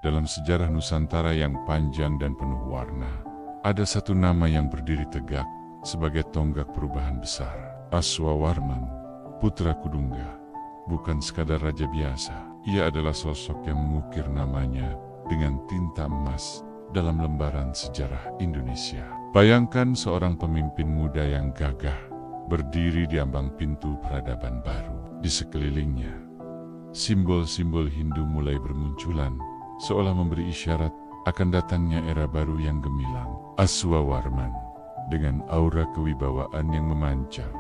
Dalam sejarah Nusantara yang panjang dan penuh warna, ada satu nama yang berdiri tegak sebagai tonggak perubahan besar. Aswawarman, putra Kudungga, bukan sekadar raja biasa. Ia adalah sosok yang mengukir namanya dengan tinta emas dalam lembaran sejarah Indonesia. Bayangkan seorang pemimpin muda yang gagah, berdiri di ambang pintu peradaban baru. Di sekelilingnya, simbol-simbol Hindu mulai bermunculan, seolah memberi isyarat akan datangnya era baru yang gemilang. Aswawarman, dengan aura kewibawaan yang memancar,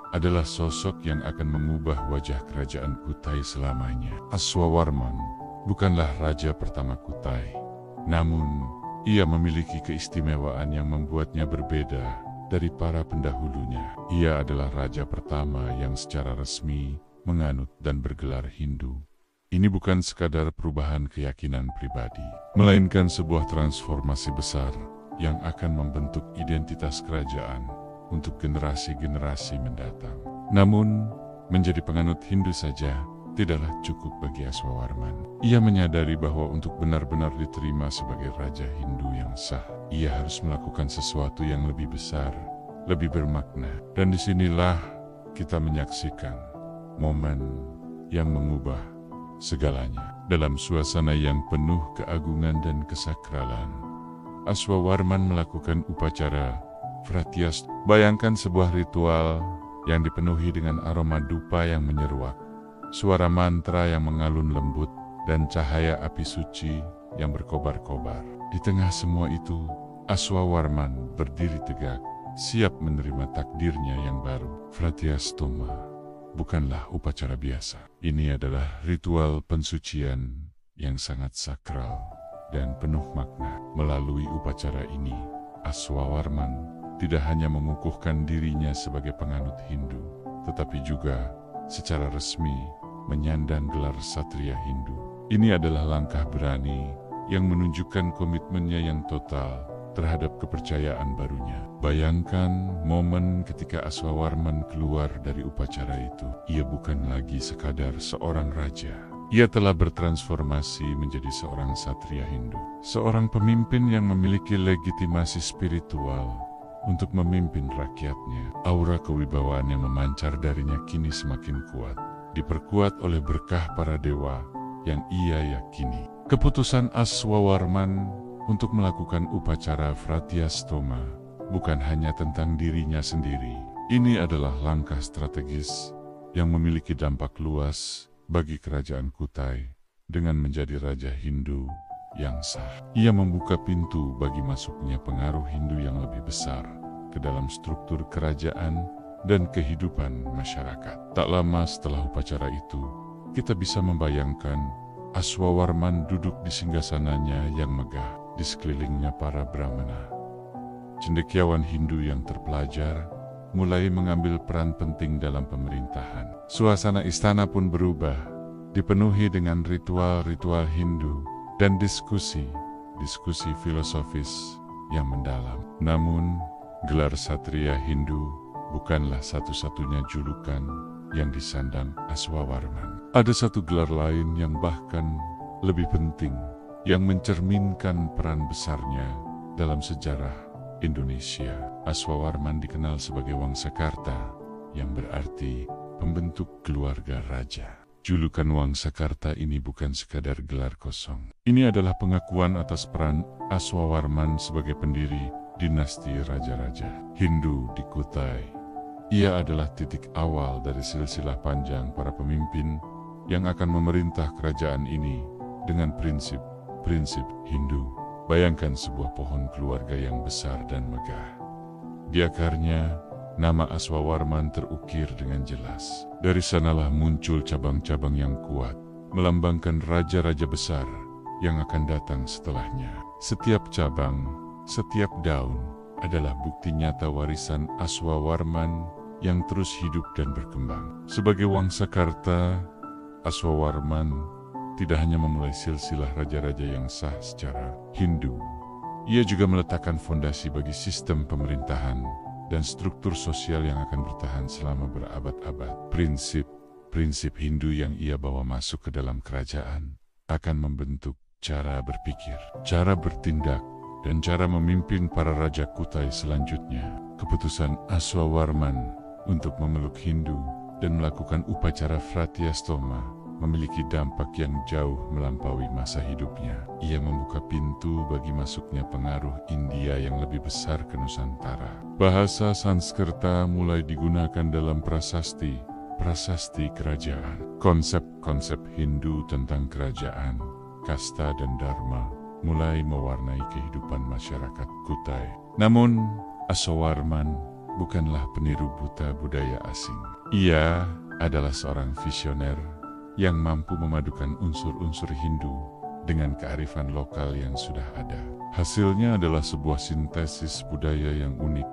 adalah sosok yang akan mengubah wajah kerajaan Kutai selamanya. Aswawarman bukanlah raja pertama Kutai, namun ia memiliki keistimewaan yang membuatnya berbeda dari para pendahulunya. Ia adalah raja pertama yang secara resmi menganut dan bergelar Hindu. Ini bukan sekadar perubahan keyakinan pribadi, melainkan sebuah transformasi besar yang akan membentuk identitas kerajaan untuk generasi-generasi mendatang. Namun, menjadi penganut Hindu saja tidaklah cukup bagi Aswawarman. Ia menyadari bahwa untuk benar-benar diterima sebagai raja Hindu yang sah, ia harus melakukan sesuatu yang lebih besar, lebih bermakna. Dan disinilah kita menyaksikan momen yang mengubah segalanya. Dalam suasana yang penuh keagungan dan kesakralan, Aswawarman melakukan upacara Fratias. Bayangkan sebuah ritual yang dipenuhi dengan aroma dupa yang menyeruak, suara mantra yang mengalun lembut, dan cahaya api suci yang berkobar-kobar. Di tengah semua itu, Aswawarman berdiri tegak, siap menerima takdirnya yang baru. Fratiastoma bukanlah upacara biasa. Ini adalah ritual pensucian yang sangat sakral dan penuh makna. Melalui upacara ini, Aswawarman tidak hanya mengukuhkan dirinya sebagai penganut Hindu, tetapi juga secara resmi menyandang gelar Satria Hindu. Ini adalah langkah berani yang menunjukkan komitmennya yang total terhadap kepercayaan barunya. Bayangkan momen ketika Aswawarman keluar dari upacara itu. Ia bukan lagi sekadar seorang raja. Ia telah bertransformasi menjadi seorang Satria Hindu. Seorang pemimpin yang memiliki legitimasi spiritual untuk memimpin rakyatnya. Aura kewibawaan yang memancar darinya kini semakin kuat, diperkuat oleh berkah para dewa yang ia yakini. Keputusan Aswawarman untuk melakukan upacara Fratiastoma bukan hanya tentang dirinya sendiri. Ini adalah langkah strategis yang memiliki dampak luas bagi kerajaan Kutai dengan menjadi raja Hindu yang sah. Ia membuka pintu bagi masuknya pengaruh Hindu yang lebih besar ke dalam struktur kerajaan dan kehidupan masyarakat. Tak lama setelah upacara itu, kita bisa membayangkan Aswawarman duduk di singgasananya yang megah, di sekelilingnya para Brahmana. Cendekiawan Hindu yang terpelajar mulai mengambil peran penting dalam pemerintahan. Suasana istana pun berubah, dipenuhi dengan ritual-ritual Hindu dan diskusi filosofis yang mendalam. Namun, gelar Satria Hindu bukanlah satu-satunya julukan yang disandang Aswawarman. Ada satu gelar lain yang bahkan lebih penting, yang mencerminkan peran besarnya dalam sejarah Indonesia. Aswawarman dikenal sebagai Wangsakarta, yang berarti pembentuk keluarga raja. Julukan Wangsakarta ini bukan sekadar gelar kosong. Ini adalah pengakuan atas peran Aswawarman sebagai pendiri dinasti raja-raja Hindu di Kutai. Ia adalah titik awal dari silsilah panjang para pemimpin yang akan memerintah kerajaan ini dengan prinsip Hindu. Bayangkan sebuah pohon keluarga yang besar dan megah. Di akarnya, nama Aswawarman terukir dengan jelas. Dari sanalah muncul cabang-cabang yang kuat, melambangkan raja-raja besar yang akan datang setelahnya. Setiap cabang, setiap daun adalah bukti nyata warisan Aswawarman yang terus hidup dan berkembang. Sebagai Wangsakarta, Aswawarman tidak hanya memulai silsilah raja-raja yang sah secara Hindu. Ia juga meletakkan fondasi bagi sistem pemerintahan dan struktur sosial yang akan bertahan selama berabad-abad. Prinsip Hindu yang ia bawa masuk ke dalam kerajaan akan membentuk cara berpikir, cara bertindak, dan cara memimpin para raja Kutai selanjutnya. Keputusan Aswawarman untuk memeluk Hindu dan melakukan upacara Fratyastoma memiliki dampak yang jauh melampaui masa hidupnya. Ia membuka pintu bagi masuknya pengaruh India yang lebih besar ke Nusantara. Bahasa Sanskerta mulai digunakan dalam prasasti kerajaan. Konsep-konsep Hindu tentang kerajaan, kasta dan dharma mulai mewarnai kehidupan masyarakat Kutai. Namun, Aswawarman bukanlah peniru buta budaya asing. Ia adalah seorang visioner yang mampu memadukan unsur-unsur Hindu dengan kearifan lokal yang sudah ada. Hasilnya adalah sebuah sintesis budaya yang unik,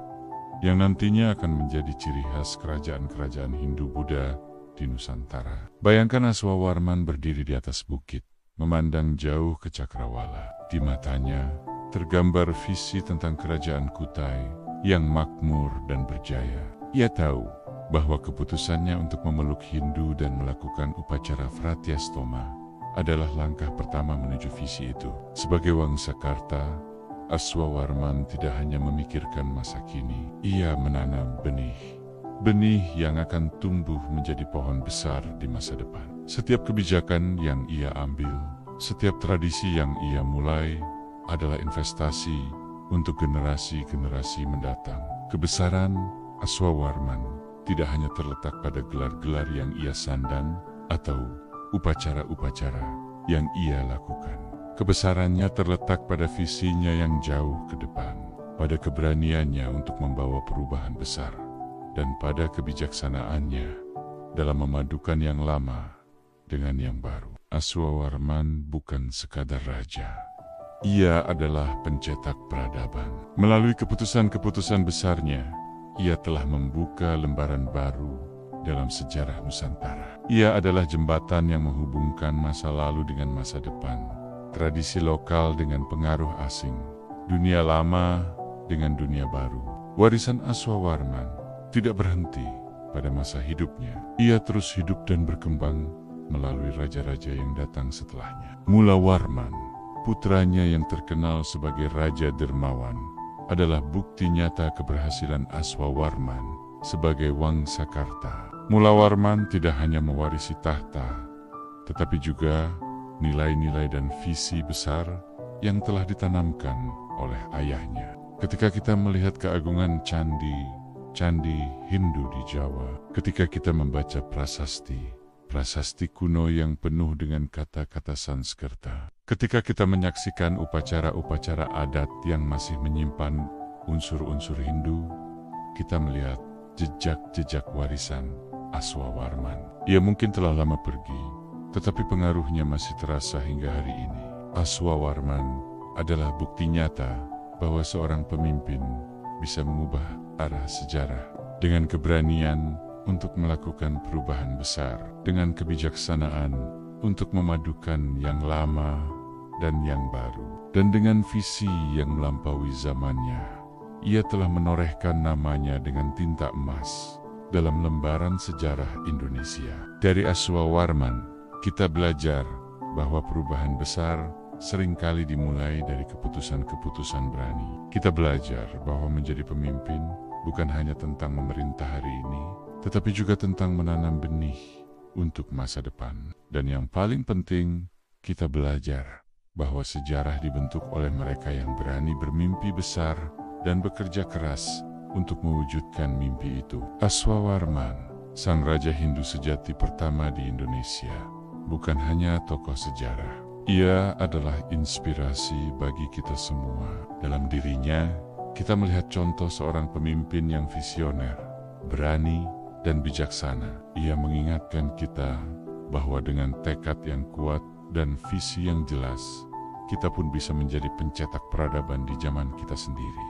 yang nantinya akan menjadi ciri khas kerajaan-kerajaan Hindu-Buddha di Nusantara. Bayangkan Aswawarman berdiri di atas bukit, memandang jauh ke Cakrawala. Di matanya tergambar visi tentang kerajaan Kutai yang makmur dan berjaya. Ia tahu bahwa keputusannya untuk memeluk Hindu dan melakukan upacara Fratyastoma adalah langkah pertama menuju visi itu. Sebagai Wangsakarta, Aswawarman tidak hanya memikirkan masa kini, ia menanam benih yang akan tumbuh menjadi pohon besar di masa depan. Setiap kebijakan yang ia ambil, setiap tradisi yang ia mulai adalah investasi untuk generasi-generasi mendatang. Kebesaran Aswawarman tidak hanya terletak pada gelar-gelar yang ia sandang atau upacara-upacara yang ia lakukan. Kebesarannya terletak pada visinya yang jauh ke depan, pada keberaniannya untuk membawa perubahan besar, dan pada kebijaksanaannya dalam memadukan yang lama dengan yang baru. Aswawarman bukan sekadar raja. Ia adalah pencetak peradaban. Melalui keputusan-keputusan besarnya, ia telah membuka lembaran baru dalam sejarah Nusantara. Ia adalah jembatan yang menghubungkan masa lalu dengan masa depan, tradisi lokal dengan pengaruh asing, dunia lama dengan dunia baru. Warisan Aswawarman tidak berhenti pada masa hidupnya. Ia terus hidup dan berkembang melalui raja-raja yang datang setelahnya. Mulawarman, putranya yang terkenal sebagai Raja Dermawan, adalah bukti nyata keberhasilan Aswawarman sebagai Wangsakarta. Mulawarman tidak hanya mewarisi tahta, tetapi juga nilai-nilai dan visi besar yang telah ditanamkan oleh ayahnya. Ketika kita melihat keagungan candi Hindu di Jawa, ketika kita membaca prasasti kuno yang penuh dengan kata-kata Sanskerta, ketika kita menyaksikan upacara-upacara adat yang masih menyimpan unsur-unsur Hindu, kita melihat jejak-jejak warisan Aswawarman. Ia mungkin telah lama pergi, tetapi pengaruhnya masih terasa hingga hari ini. Aswawarman adalah bukti nyata bahwa seorang pemimpin bisa mengubah arah sejarah dengan keberanian untuk melakukan perubahan besar, dengan kebijaksanaan untuk memadukan yang lama dan yang baru, dan dengan visi yang melampaui zamannya. Ia telah menorehkan namanya dengan tinta emas dalam lembaran sejarah Indonesia. Dari Aswawarman, kita belajar bahwa perubahan besar seringkali dimulai dari keputusan-keputusan berani. Kita belajar bahwa menjadi pemimpin bukan hanya tentang memerintah hari ini, tetapi juga tentang menanam benih untuk masa depan. Dan yang paling penting, kita belajar bahwa sejarah dibentuk oleh mereka yang berani bermimpi besar dan bekerja keras untuk mewujudkan mimpi itu. Aswawarman, sang raja Hindu sejati pertama di Indonesia, bukan hanya tokoh sejarah. Ia adalah inspirasi bagi kita semua. Dalam dirinya, kita melihat contoh seorang pemimpin yang visioner, berani, dan bijaksana. Ia mengingatkan kita bahwa dengan tekad yang kuat dan visi yang jelas, kita pun bisa menjadi pencetak peradaban di zaman kita sendiri.